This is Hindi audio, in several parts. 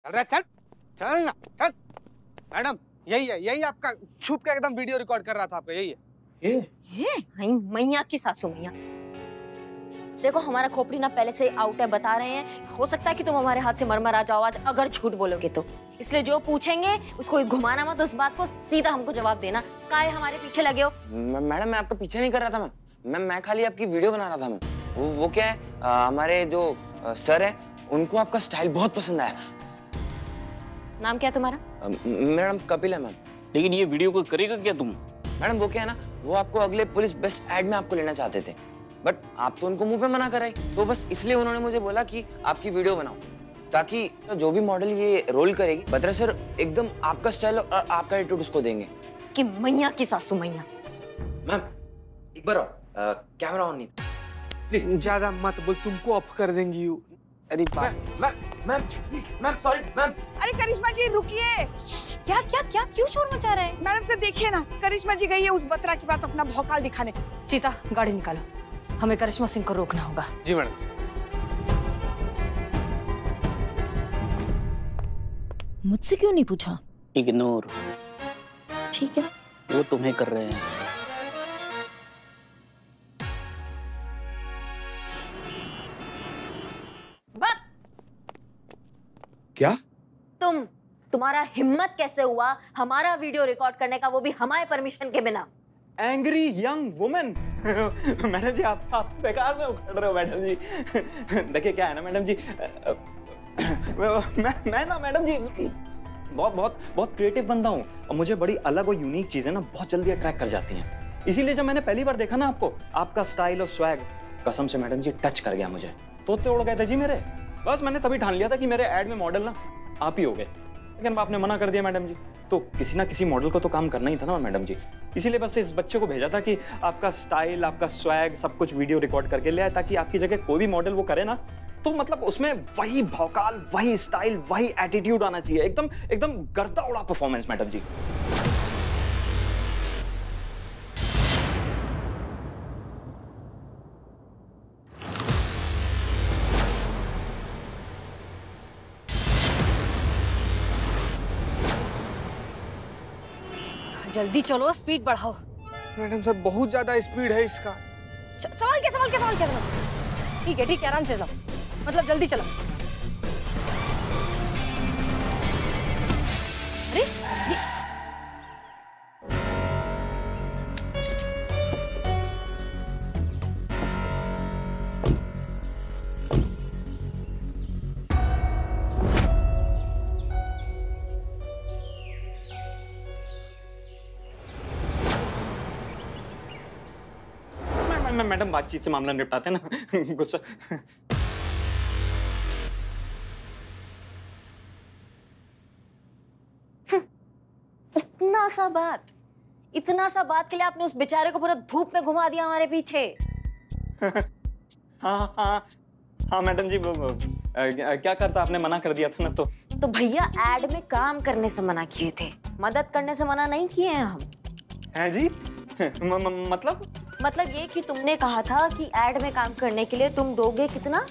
अरे चल चल ना चल। मैडम यही है, यही आपका छुप के एकदम वीडियो रिकॉर्ड कर रहा था आपका, यही है। ये मैया की सासू मैया। देखो हमारा खोपड़ी ना पहले से आउट है, बता रहे हैं। हो सकता है कि तुम हमारे हाथ से मरमर आ जाओ आज, अगर झूठ बोलोगे तो। इसलिए जो पूछेंगे उसको घुमाना मत, उस बात को सीधा हमको जवाब देना। काहे हमारे पीछे लगे हो? मैडम मैं आपका पीछे नहीं कर रहा था मैम, मैं खाली आपकी वीडियो बना रहा था मैम। वो क्या है, हमारे जो सर है उनको आपका स्टाइल बहुत पसंद आया। नाम क्या है तुम्हारा? मैडम कपिल है मैम। लेकिन ये वीडियो को करेगा क्या तुम? मैडम वो क्या है ना, वो आपको अगले पुलिस बेस्ट एड में आपको लेना चाहते थे, बट आप तो उनको मुंह पे मना कराई, तो बस इसलिए उन्होंने मुझे बोला कि आपकी वीडियो बनाओ, ताकि जो भी मॉडल ये रोल करेगी बद्रा सर एकदम आपका स्टाइल और आपका एटीट्यूड उसको देंगे। कि मैया की सासू मैया। मैम एक बार कैमरा ऑन नहीं, प्लीज ज्यादा मत बोल, तुमको ऑफ कर देंगी। अरे ma'am please ma'am, sorry ma'am. अरे करिश्मा जी रुकिए। क्या क्या क्या क्यों शोर मचा रहे हैं? मैडम से देखिए ना, करिश्मा जी गई है उस बत्रा के पास अपना भौकाल दिखाने। चीता गाड़ी निकालो, हमें करिश्मा सिंह को रोकना होगा। जी मैडम। मुझसे क्यों नहीं पूछा? इग्नोर। ठीक है, वो तुम्हें कर रहे हैं। क्या? तुम्हारा हिम्मत कैसे हुआ हमारा वीडियो रिकॉर्ड करने का, वो भी हमारे परमिशन के बिना? Angry young women. मैडम जी आप बेकार में उखड़ रहे हो मैडम जी। देखिए क्या है ना मैडम जी, मैं ना मैडम जी बहुत क्रिएटिव बंदा हूँ, और मुझे बड़ी अलग और यूनिक चीजें ना बहुत जल्दी अट्रैक्ट कर जाती हैं। इसीलिए जब मैंने पहली बार देखा ना आपका स्टाइल और स्वैग, कसम से मैडम जी टच कर गया मुझे। तोते उड़ गए थे जी मेरे। बस मैंने तभी ठान लिया था कि मेरे एड में मॉडल ना आप ही हो गए, लेकिन आपने मना कर दिया मैडम जी। तो किसी ना किसी मॉडल को तो काम करना ही था ना मैडम जी, इसीलिए बस इस बच्चे को भेजा था कि आपका स्टाइल, आपका स्वैग सब कुछ वीडियो रिकॉर्ड करके ले आए, ताकि आपकी जगह कोई भी मॉडल वो करे ना तो मतलब उसमें वही भौकाल, वही स्टाइल, वही एटीट्यूड आना चाहिए। एकदम गर्दा उड़ा परफॉर्मेंस मैडम जी। जल्दी चलो, स्पीड बढ़ाओ। मैडम सर बहुत ज्यादा स्पीड है इसका। सवाल क्या? ठीक है आराम से चलो, मतलब जल्दी चलो। अरे मैडम बातचीत से मामला निपटाते ना। गुस्सा। इतना सा बात के लिए आपने उस बेचारे को पूरा धूप में घुमा दिया हमारे पीछे। हाँ मैडम जी, क्या करता, आपने मना कर दिया था ना। तो भैया एड में काम करने से मना किए थे, मदद करने से मना नहीं किए हैं हम। हैं जी? मतलब ये कि तुमने कहा था कि एड में काम करने के लिए तुम दोगे कितना?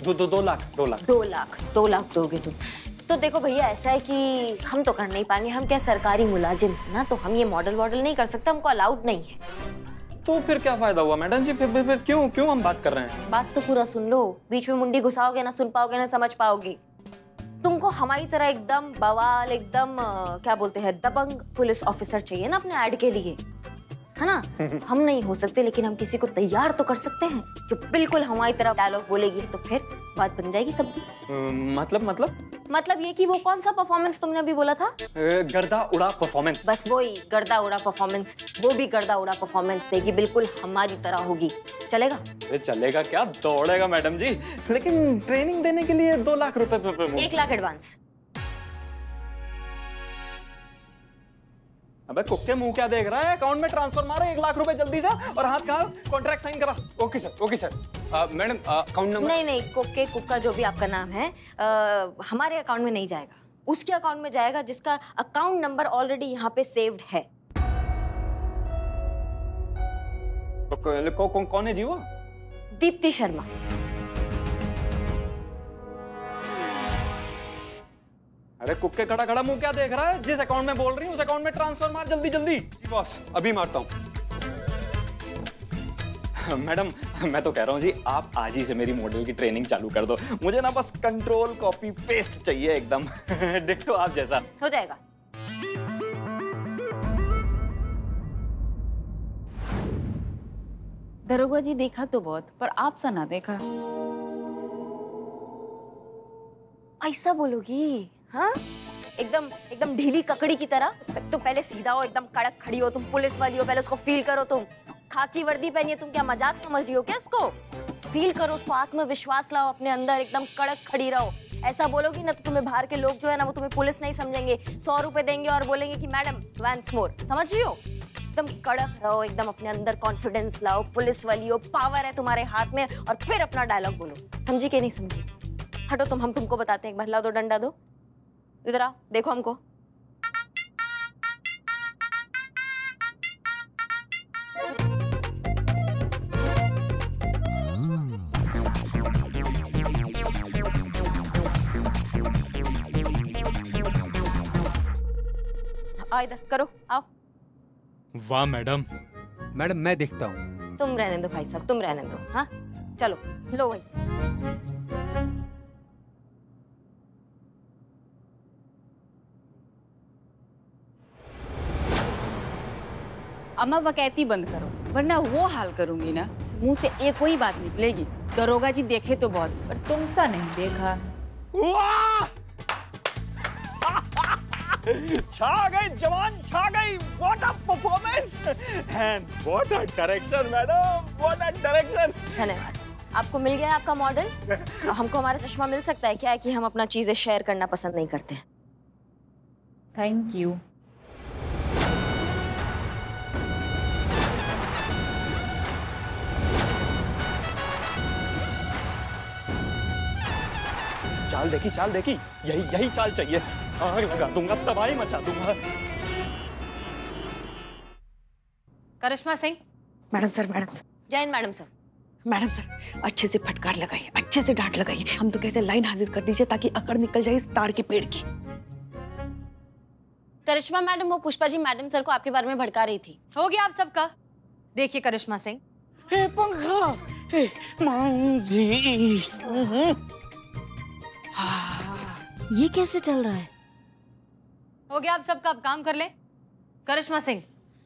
2 लाख। 2 लाख दोगे तुम। तो देखो भैया, ऐसा है कि हम तो कर नहीं पाएंगे, हम क्या सरकारी मुलाजिम है ना, तो हम ये मॉडल नहीं कर सकते, हमको अलाउड नहीं है। तो फिर क्या फायदा हुआ मैडम जी? फिर क्यों हम बात कर रहे हैं? बात तो पूरा सुन लो, बीच में मुंडी घुसाओगे ना सुन पाओगे ना समझ पाओगे। तुमको हमारी तरह एकदम बवाल, एकदम क्या बोलते हैं, दबंग पुलिस ऑफिसर चाहिए ना अपने ऐड के लिए, है ना? हम नहीं हो सकते, लेकिन हम किसी को तैयार तो कर सकते हैं जो बिल्कुल हमारी तरह डायलॉग बोलेगी, तो फिर बात बन जाएगी तब भी। मतलब ये कि वो कौन सा परफॉर्मेंस तुमने अभी बोला था? गर्दा उड़ा परफॉर्मेंस। बस वही गर्दा उड़ा परफॉर्मेंस, वो भी गर्दा उड़ा परफॉर्मेंस देगी, बिल्कुल हमारी तरह होगी। चलेगा? चलेगा क्या, दौड़ेगा मैडम जी। लेकिन ट्रेनिंग देने के लिए 2 लाख रुपए। 1 लाख एडवांस। अबे कुक्के मुंह क्या देख रहा है? अकाउंट में ट्रांसफर मारो 1 लाख रुपए जल्दी से, और हाथ कहाँ, कॉन्ट्रैक्ट साइन करा। Okay sir. Madam account number? नहीं, कुक्के कुक्का जो भी आपका नाम है, हमारे अकाउंट में नहीं जाएगा, उसके अकाउंट में जाएगा जिसका अकाउंट नंबर ऑलरेडी यहाँ पे सेव्ड है। तो कौन है जी वो? दीप्ति शर्मा। अरे कुक्के खड़ा खड़ा मुंह क्या देख रहा है? जिस अकाउंट में बोल रही हूँ उस अकाउंट में ट्रांसफर मार जल्दी जल्दी। बॉस अभी मारता हूँ। मैडम मैं तो कह रहा हूँ जी, आप आज ही से मेरी मॉडल की ट्रेनिंग चालू कर दो। मुझे ना बस कंट्रोल कॉपी पेस्ट चाहिए एकदम डिट्टो आप जैसा। हो जाएगा। दरोगा जी देखा तो बहुत, पर आप सा ना देखा। ऐसा बोलोगी? हाँ, एकदम एकदम ढीली ककड़ी की तरह। तो पहले सीधा हो, एकदम कड़क खड़ी हो, तुम पुलिस वाली हो, पहले उसको फील करो। तुम खाकी वर्दी पहनी है, तुम क्या मजाक समझ रही हो क्या इसको? फील करो उसको, आत्मविश्वास लाओ अपने अंदर, एकदम कड़क खड़ी रहो। ऐसा बोलोगी ना तो तुम्हें बाहर के लोग जो है ना वो तुम्हें पुलिस नहीं समझेंगे, 100 रुपए देंगे और बोलेंगे कि मैडम वंस मोर। समझ रही हो? एकदम कड़क रहो, एकदम अपने अंदर कॉन्फिडेंस लाओ, पुलिस वाली हो, पावर है तुम्हारे हाथ में, और फिर अपना डायलॉग बोलो। समझी कि नहीं समझी? हटो तुम, हम तुमको बताते हैं। एक बार ला दो डंडा, दो इधर आओ, देखो हमको। आओ इधर करो, आओ। वाह मैडम। मैडम मैं देखता हूँ। तुम रहने दो भाई साहब, तुम रहने दो। हाँ चलो, लो भाई। अम्मा वकैती बंद करो, वरना वो हाल करूंगी ना, मुंह से एक कोई बात निकलेगी। दरोगा जी देखे तो बहुत, पर तुम सा नहीं देखा। छा गई जवान, छा गई। What a performance and what a direction madam, what a direction. धन्यवाद। आपको मिल गया आपका मॉडल। हमको हमारा चश्मा मिल सकता है क्या? है कि हम अपना चीजें शेयर करना पसंद नहीं करते। Thank you. चाल देखी, चाल देखी, यही यही चाल चाहिए। आग लगा दूंगा, तबाही मचा दूंगा। Karishma Singh. Madam sir, madam sir. जय Hind madam sir. Madam sir, अच्छे से फटकार लगाइए, अच्छे से डांट लगाइए। हम तो कहते हैं लाइन हाजिर कर दीजिए ताकि अकड़ निकल जाए इस ताड़ के पेड़ की। करिश्मा मैडम, वो पुष्पा जी मैडम सर को आपके बारे में भड़का रही थी। हो गया आप सबका। देखिए करिश्मा सिंह, पंखा ये कैसे चल रहा है? हो गया आप सबका, अब काम कर ले। करिश्मा सिंह,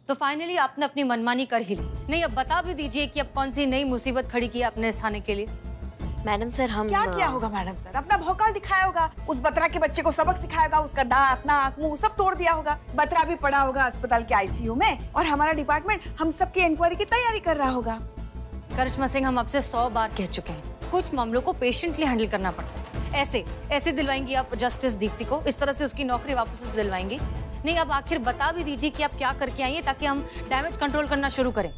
तो फाइनली आपने अपनी मनमानी कर ही ली। नहीं, अब बता भी दीजिए कि अब कौन सी नई मुसीबत खड़ी की आपने इस थाने के लिए। मैडम सर हम क्या किया होगा मैडम सर? अपना भौकाल दिखाया होगा, उस बतरा के बच्चे को सबक सिखाया होगा, उसका दांत नाक मुंह सब तोड़ दिया होगा। बतरा भी पड़ा होगा अस्पताल के आईसीयू में, और हमारा डिपार्टमेंट हम सबकी इंक्वायरी की तैयारी कर रहा होगा। करिश्मा सिंह, हम आपसे 100 बार कह चुके हैं, कुछ मामलों को पेशेंटली हैंडल करना पड़ता है। ऐसे दिलवाएंगी आप जस्टिस दीप्ति को? इस तरह से उसकी नौकरी वापस से दिलवाएंगी? नहीं, अब आखिर बता भी दीजिए कि आप क्या करके आई हैं ताकि हम डैमेज कंट्रोल करना शुरू करें।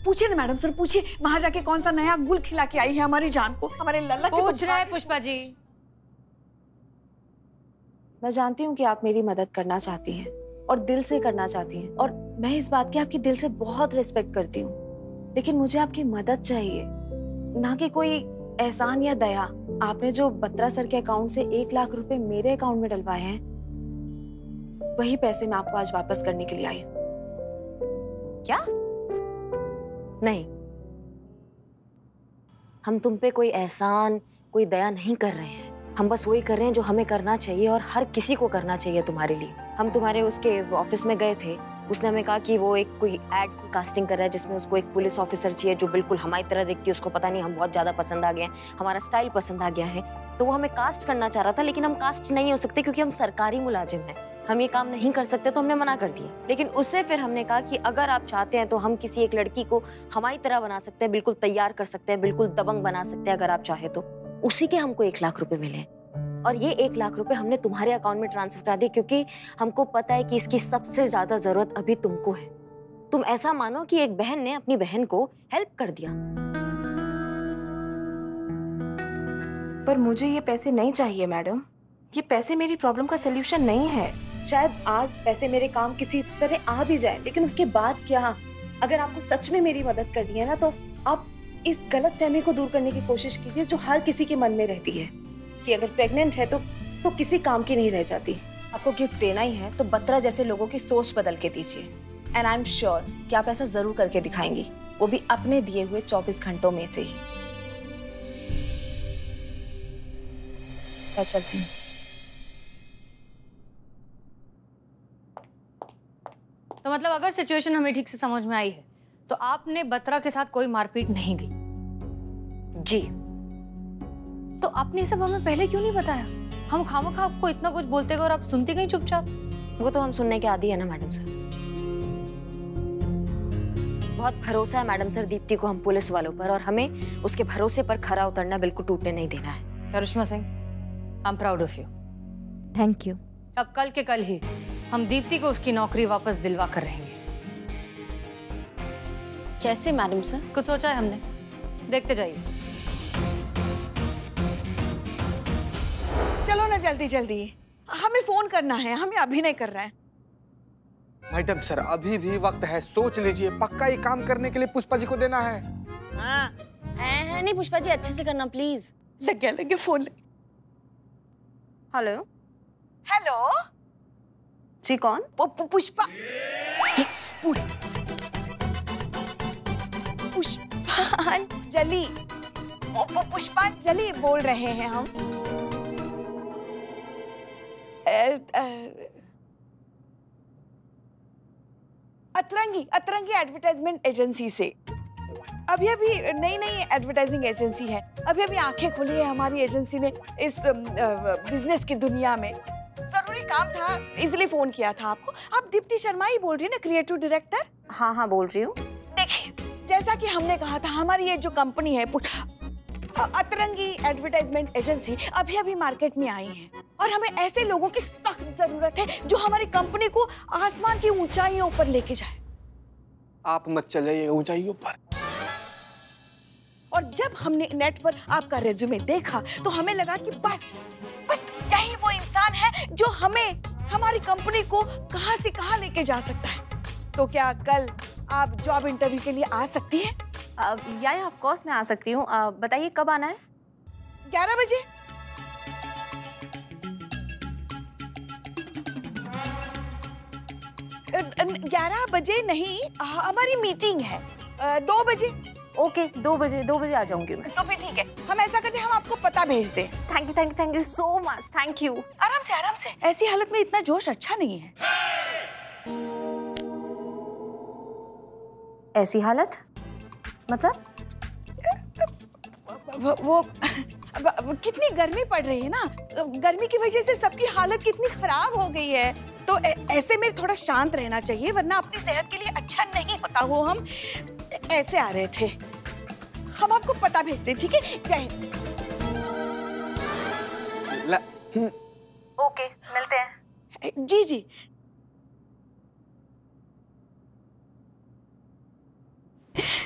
पूछिए ना मैडम सर, पूछिए वहाँ जाके कौन सा नया गुल खिला के आई है हमारी जान को, हमारे लल्ला के। पूछ रहा है पुष्पा जी। मैं जानती हूँ कि आप मेरी मदद करना चाहती हैं और दिल से करना चाहती हैं, और मैं इस बात की आपकी दिल से बहुत रिस्पेक्ट करती हूँ। लेकिन मुझे आपकी मदद चाहिए, ना कि कोई एहसान या दया। आपने जो बत्रा सर के अकाउंट से 1 लाख रुपए मेरे अकाउंट में डलवाए हैं, वही पैसे मैं आपको आज वापस करने के लिए आई। क्या? नहीं, हम तुम पे कोई एहसान, कोई दया नहीं कर रहे हैं। हम बस वही कर रहे हैं जो हमें करना चाहिए और हर किसी को करना चाहिए तुम्हारे लिए। हम तुम्हारे उसके ऑफिस में गए थे, उसने हमें कहा कि वो एक कोई एड की कास्टिंग कर रहा है जिसमें उसको एक पुलिस ऑफिसर चाहिए जो बिल्कुल हमारी तरह दिखती है। उसको पता नहीं हम बहुत ज्यादा पसंद आ गए हैं, हमारा स्टाइल पसंद आ गया है, तो वो हमें कास्ट करना चाह रहा था। लेकिन हम कास्ट नहीं हो सकते क्योंकि हम सरकारी मुलाजिम हैं, हम ये काम नहीं कर सकते, तो हमने मना कर दिया। लेकिन उससे फिर हमने कहा कि अगर आप चाहते हैं तो हम किसी एक लड़की को हमारी तरह बना सकते हैं, बिल्कुल तैयार कर सकते हैं, बिल्कुल दबंग बना सकते हैं अगर आप चाहे तो। उसी के हमको 1 लाख रुपए मिले, और ये 1 लाख रुपए हमने तुम्हारे अकाउंट में ट्रांसफर करा दिए क्योंकि हमको पता है कि इसकी सबसे ज्यादा जरूरत अभी तुमको है। तुम ऐसा मानो कि एक बहन ने अपनी बहन को हेल्प कर दिया। पर मुझे ये पैसे नहीं चाहिए मैडम, ये पैसे मेरी प्रॉब्लम का सलूशन नहीं है। शायद आज पैसे मेरे काम किसी तरह आ भी जाए, लेकिन उसके बाद क्या? अगर आपको सच में मेरी मदद करनी है ना, तो आप इस गलत फहमी को दूर करने की कोशिश कीजिए जो हर किसी के मन में रहती है कि अगर प्रेग्नेंट है तो तो किसी काम की नहीं रह जाती। आपको गिफ्ट देना ही है तो बत्रा जैसे लोगों की सोच बदल के दीजिए। एंड आई एम श्योर कि आप ऐसा जरूर करके दिखाएंगी, वो भी अपने दिए हुए 24 घंटों में से ही। मैं चलती हूँ। तो मतलब अगर सिचुएशन हमें ठीक से समझ में आई है तो आपने बत्रा के साथ कोई मारपीट नहीं की? जी। तो आपने ये सब हमें पहले क्यों नहीं बताया? हम खामखा आपको इतना कुछ बोलते गए और आप सुनती गई चुपचाप। वो तो हम सुनने के आदी है ना मैडम सर। बहुत भरोसा है मैडम सर दीप्ति को हम पुलिस वालों पर, और हमें उसके भरोसे पर खरा उतरना बिल्कुल टूटने नहीं देना है। Karishma Singh, I am proud of you. Thank you. अब कल के कल ही हम दीप्ति को उसकी नौकरी वापस दिलवा कर रहेंगे। कैसे मैडम सर? कुछ सोचा है हमने, देखते जाइए। चलो ना जल्दी जल्दी, हमें फोन करना है, हमें अभिनय कर रहा है। मैडम सर अभी भी वक्त है, सोच लीजिए, पक्का ये काम करने के लिए पुष्पा जी को देना है। हाँ नहीं पुष्पा जी, अच्छे से करना प्लीज। लगे फोन। हेलो हेलो जी, कौन? पुष्पा। पुष्पांजलि, पुष्पांजलि बोल रहे हैं हम। अतरंगी एडवर्टाइजमेंट एजेंसी से। अभी नई एडवर्टाइजिंग एजेंसी है, अभी आंखें खोली है हमारी एजेंसी ने इस बिजनेस की दुनिया में। जरूरी काम था इसलिए फोन किया था आपको। आप दीप्ति शर्मा ही बोल रही है ना, क्रिएटिव डायरेक्टर? हाँ बोल रही हूँ। देखिए, जैसा कि हमने कहा था, हमारी ये जो कंपनी है अतरंगी एडवर्टाइजमेंट एजेंसी अभी मार्केट में आई है, और हमें ऐसे लोगों की सख्त जरूरत है जो हमारी कंपनी को आसमान की ऊंचाइयों पर लेके जाए। आप मत चलिए ऊंचाइयों पर। और जब हमने नेट पर आपका रेज्यूमे देखा तो हमें लगा कि बस यही वो इंसान है जो हमें हमारी कंपनी को कहां से कहां लेके जा सकता है। तो क्या कल आप जॉब इंटरव्यू के लिए आ सकती हैं? या ऑफ कोर्स मैं आ सकती हूँ। बताइए कब आना है? 11 बजे। न 11 बजे नहीं, हमारी मीटिंग है 2 बजे। ओके, 2 बजे आ जाऊंगी मैं। तो फिर ठीक है, हम ऐसा करते हैं, हम आपको पता भेज दें। Thank you so much. Thank you. आराम से। ऐसी हालत में इतना जोश अच्छा नहीं है। ऐसी हालत मतलब? वो कितनी गर्मी पड़ रही है ना, गर्मी की वजह से सबकी हालत कितनी खराब हो गई है। तो ऐसे में थोड़ा शांत रहना चाहिए, वरना अपनी सेहत के लिए अच्छा नहीं होता। वो हम ऐसे आ रहे थे, हम आपको पता भेजते, ठीक है? जय हिंद। ओके, मिलते हैं। जी।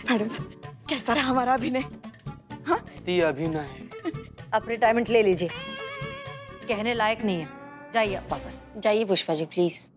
मैडम कैसा रहा हमारा अभिनय? हाँ? अभिनय आप रिटायरमेंट ले लीजिए। कहने लायक नहीं है, जाइए आप वापस। जाइए पुष्पा जी प्लीज।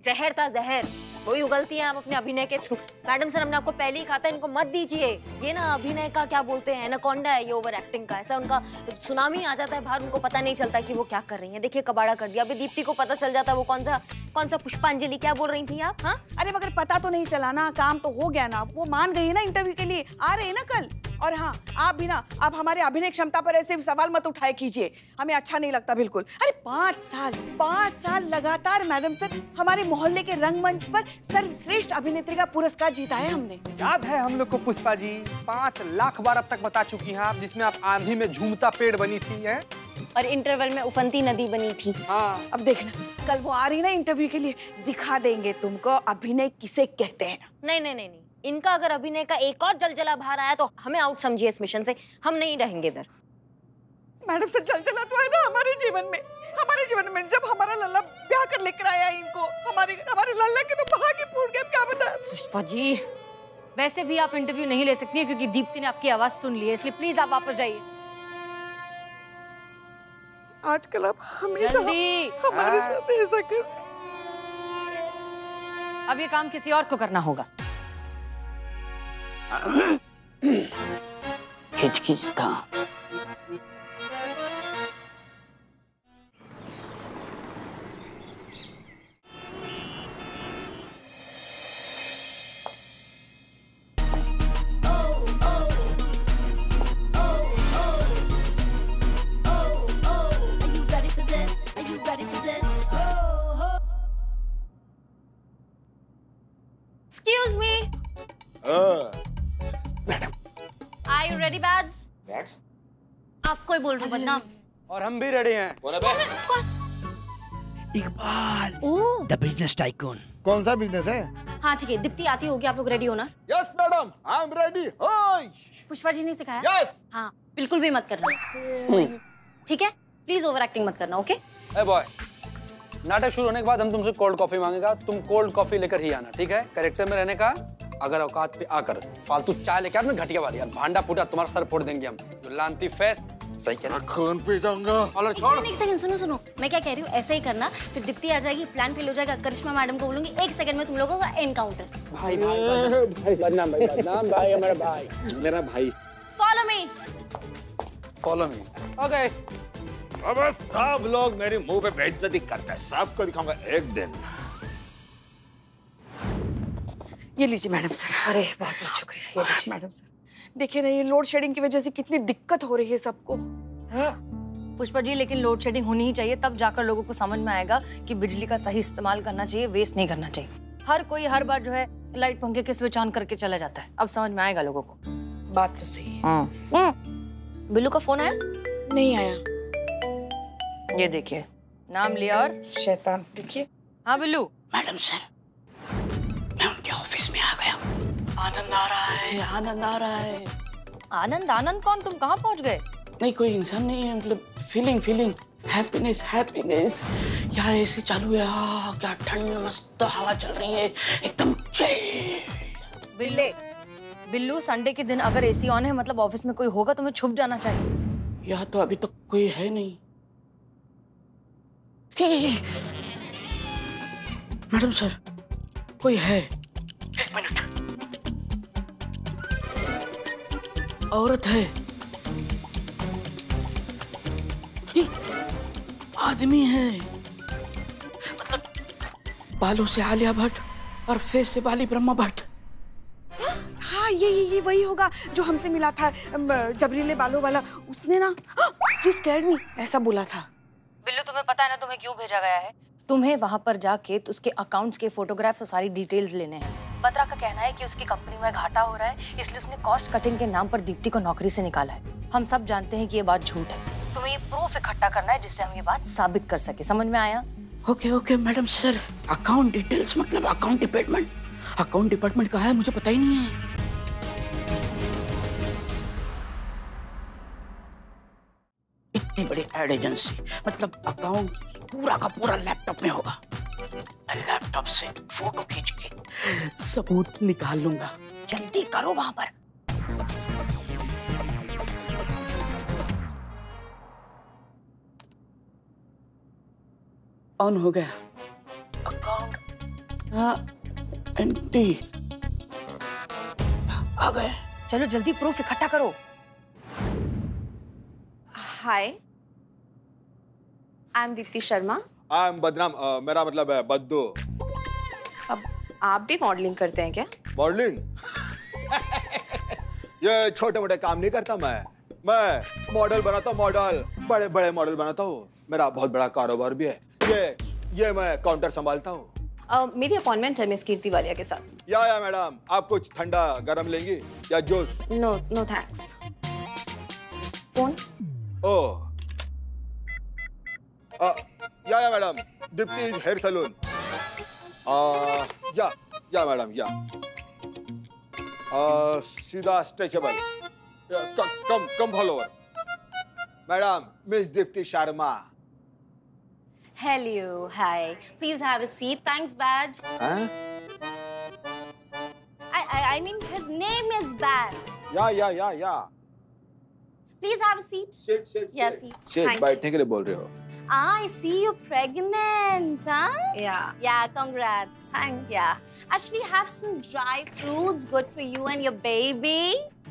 जहर था जहर, वही उगलती हैं आप अपने अभिनय के थ्रू। मैडम सर, हमने आपको पहले ही कहा था इनको मत दीजिए। ये ना अभिनय का क्या बोलते हैं, एनाकोंडा है ये, ओवर एक्टिंग का। ऐसा उनका सुनामी आ जाता है बाहर, उनको पता नहीं चलता कि वो क्या कर रही हैं। देखिए कबाड़ा कर दिया। अभी दीप्ति को पता चल जाता है वो कौन सा पुष्पांजलि, क्या बोल रही थी आप? हाँ, अरे मगर पता तो नहीं चला ना, काम तो हो गया ना। वो मान गई है ना, इंटरव्यू के लिए आ रहे हैं ना कल। और हाँ, आप भी ना, आप हमारे अभिनय क्षमता पर ऐसे सवाल मत उठाए कीजिए, हमें अच्छा नहीं लगता बिल्कुल। अरे 5 साल लगातार मैडम सर हमारे मोहल्ले के रंगमंच पर सर्वश्रेष्ठ अभिनेत्री का पुरस्कार जीता है हमने। याद है हम लोग को पुष्पा जी? 5 लाख बार अब तक बता चुकी हैं आप, जिसमें आप आंधी में झूमता पेड़ बनी थी है, और इंटरवल में उफनती नदी बनी थी। हाँ। अब देखना, कल वो आ रही ना इंटरव्यू के लिए, दिखा देंगे तुमको अभिनय किसे कहते हैं। नहीं, इनका अगर अभिनय का एक और जलजला बाहर आया तो हमें आउट समझिए इस मिशन से। हम नहीं रहेंगे इधर। मैडम से जलजला तो है ना हमारे जीवन में। जब हमारा लल्ला ब्याह कर लेकर आया इनको, हमारे लल्ला के तो भाग्य फूट गए, क्या बता। पुष्पा जी, वैसे भी आप इंटरव्यू नहीं ले सकती है क्योंकि दीप्ति ने आपकी आवाज सुन ली है, इसलिए प्लीज आप वापस जाइए। आजकल आप हमेशा जल्दी हमारे साथ ऐसा कर। अब ये काम किसी और को करना होगा। खिच था। रेडी बैड्स? बैड्स? आपको ही बोल रही हूँ बदनाम। और हम भी रेडी हैं। Iqbal, the business tycoon. कौन सा बिजनेस है? हाँ ठीक है, दीप्ति आती होगी, आप लोग रेडी हो ना? Yes madam, I am ready. Pushpa ji ने सिखाया? यस। हाँ, बिल्कुल भी मत करना, ठीक है? प्लीज ओवर एक्टिंग मत करना, ओके? ए बॉय, नाटक शुरू होने के बाद हम तुमसे कोल्ड कॉफी मांगेगा, तुम कोल्ड कॉफी लेकर ही आना, ठीक है? कैरेक्टर में रहने का, अगर औकात पे आकर फालतू चाय लेकर आना, घटिया वाली यार, भांडा फूटा तुम्हारा सर फोड़ देंगे हम। जो लांती फेस्ट, सही कह रहा है। खून पी जाऊंगा। और छोड़। एक सेकंड, सुनो, मैं क्या कह रही हूँ, ऐसे ही करना, फिर दीप्ति आ जाएगी, प्लान फेल हो जाएगा, करिश्मा मैडम को बोलूंगी, 1 सेकंड में तुम लोगों का एनकाउंटर। भाई बदनाम भाई, हमारा भाई, मेरा भाई। Follow me. ओके। अब सब लोग मेरे मुंह पे बेइज्जती करते हैं, सबको दिखाऊंगा एक दिन। ये लीजिए मैडम सर। अरे बहुत बहुत शुक्रिया। ये लीजिए मैडम सर। देखिए ना, ये लोड शेडिंग की वजह से कितनी दिक्कत हो रही है सबको। पुष्पा जी, लेकिन लोड शेडिंग होनी ही चाहिए, तब जाकर लोगों को समझ में आएगा कि बिजली का सही इस्तेमाल करना चाहिए, वेस्ट नहीं करना चाहिए। हर कोई हर बार जो है लाइट पंखे के स्विच ऑन करके चला जाता है, अब समझ में आएगा लोगों को। बात तो सही है। बिल्लू का फोन आया? नहीं आया। ये देखिए, नाम लिया और शैतान। देखिए। हाँ बिल्लू। मैडम सर, मैं उनके ऑफिस में आ गया। आनंद आ रहा है, आनंद आ रहा है। आनंद कौन? तुम कहाँ पहुँच गए? नहीं, कोई इंसान नहीं है, मतलब फीलिंग हैप्पीनेस। यहाँ एसी चालू है, क्या ठंड, मस्त हवा चल रही है, एकदम चिल। बिल्लू, संडे के दिन अगर एसी ऑन है मतलब ऑफिस में कोई होगा, तुम्हें छुप जाना चाहिए। यहाँ तो अभी तक कोई है नहीं। मैडम सर, कोई है। 1 मिनट। औरत है, आदमी है, मतलब बालों से आलिया भट्ट और फेस से बाली ब्रह्मा भट्ट। हाँ, ये वही होगा जो हमसे मिला था, जबरीले बालों वाला। उसने ना यू स्कैर्ड मी ऐसा बोला था। बिल्लू, तुम्हें पता है ना तुम्हें क्यों भेजा गया है? तुम्हें वहाँ पर जाके तो उसके अकाउंट्स के फोटोग्राफ्स और सारी डिटेल्स लेने हैं। बत्रा का कहना है कि उसकी कंपनी में घाटा हो रहा है, इसलिए उसने कॉस्ट कटिंग के नाम पर दीप्ति को नौकरी से निकाला है। हम सब जानते हैं कि ये बात झूठ है, तुम्हें ये प्रूफ इकट्ठा करना है जिससे हम ये बात साबित कर सके। समझ में आया? Okay madam sir. Account details मतलब अकाउंट डिपार्टमेंट कहाँ है, मुझे पता ही नहीं है। इतनी बड़ी एड एजेंसी, मतलब अकाउंट पूरा का पूरा लैपटॉप में होगा। मैं लैपटॉप से फोटो खींच के सबूत निकाल लूंगा। जल्दी करो वहां पर। ऑन हो गया अकाउंट। हाँ, एंटी आ गए। चलो जल्दी प्रूफ इकट्ठा करो। Hi, I am Dipti Sharma. I am बदनाम, मेरा मतलब है बद्दू। अब आप भी मॉडलिंग करते हैं क्या? मॉडलिंग? ये छोटे मोटे काम नहीं करता मैं मॉडल बनाता हूँ, मॉडल, बड़े बड़े मॉडल बनाता हूँ। मेरा बहुत बड़ा कारोबार भी है। ये मैं काउंटर संभालता हूँ। मेरी अपॉइंटमेंट है मिस कीर्ति वालिया के साथ। या मैडम, आप कुछ ठंडा गरम लेंगी या juice? No thanks. Phone? Oh, yeah madam, Deepti hair salon. Yeah madam, या सीधा stretchable, come follower. Madam, miss Deepti Sharma. Hello, hi. Please have a seat. Thanks, Badge. Huh? I mean, his name is Badge. या। Please have a seat. Sit. Yeah, seat. Sit, बैठने के लिए बोल रहे हो? I see you're pregnant, huh? Yeah, congrats. Thanks. Yeah. Actually, have some dry fruits, good for you and your baby.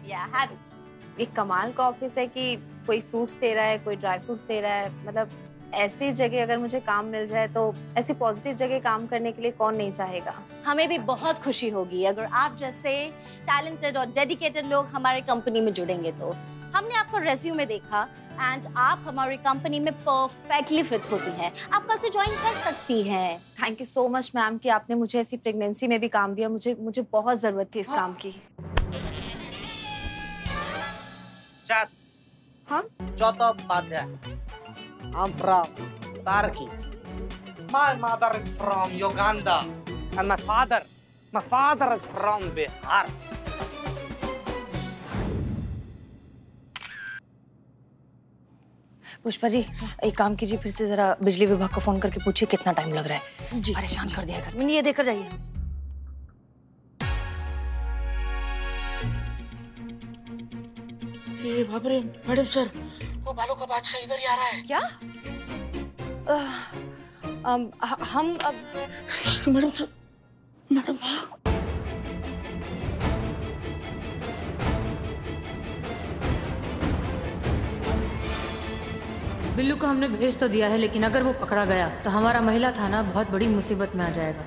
Yeah, have it. एक कमाल का ऑफिस है कि कोई फ्रूट्स दे रहा है, कोई ड्राई फ्रूट्स दे रहा है। मतलब ऐसी जगह अगर मुझे काम मिल जाए तो ऐसी पॉजिटिव जगह काम करने के लिए कौन नहीं चाहेगा। हमें भी बहुत खुशी होगी अगर आप जैसे टैलेंटेड और डेडिकेटेड लोग हमारे कंपनी में जुड़ेंगे तो। हमने आपका रेज्यूमे देखा एंड आप हमारी कंपनी में परफेक्टली फिट होती हैं। आप कल से ज्वाइन कर सकती हैं। Thank you so much ma'am कि आपने मुझे ऐसी प्रेगनेंसी में भी काम दिया। मुझे बहुत जरूरत थी इस काम की। chats. Chattopadhyay. I'm from Turkey. My mother is from Uganda. And my father is from Bihar. Pushpa ji एक काम कीजिए, फिर से जरा बिजली विभाग को फोन करके पूछिए कितना टाइम लग रहा है। जी परेशान कर दिया घर में। ये देकर जाइए। ये बाप रे मैडम सर, वो बालों का बादशाह इधर ही आ रहा है। क्या? हम अब madam sir, madam sir. Billu को हमने भेज तो दिया है, लेकिन अगर वो पकड़ा गया तो हमारा महिला थाना बहुत बड़ी मुसीबत में आ जाएगा।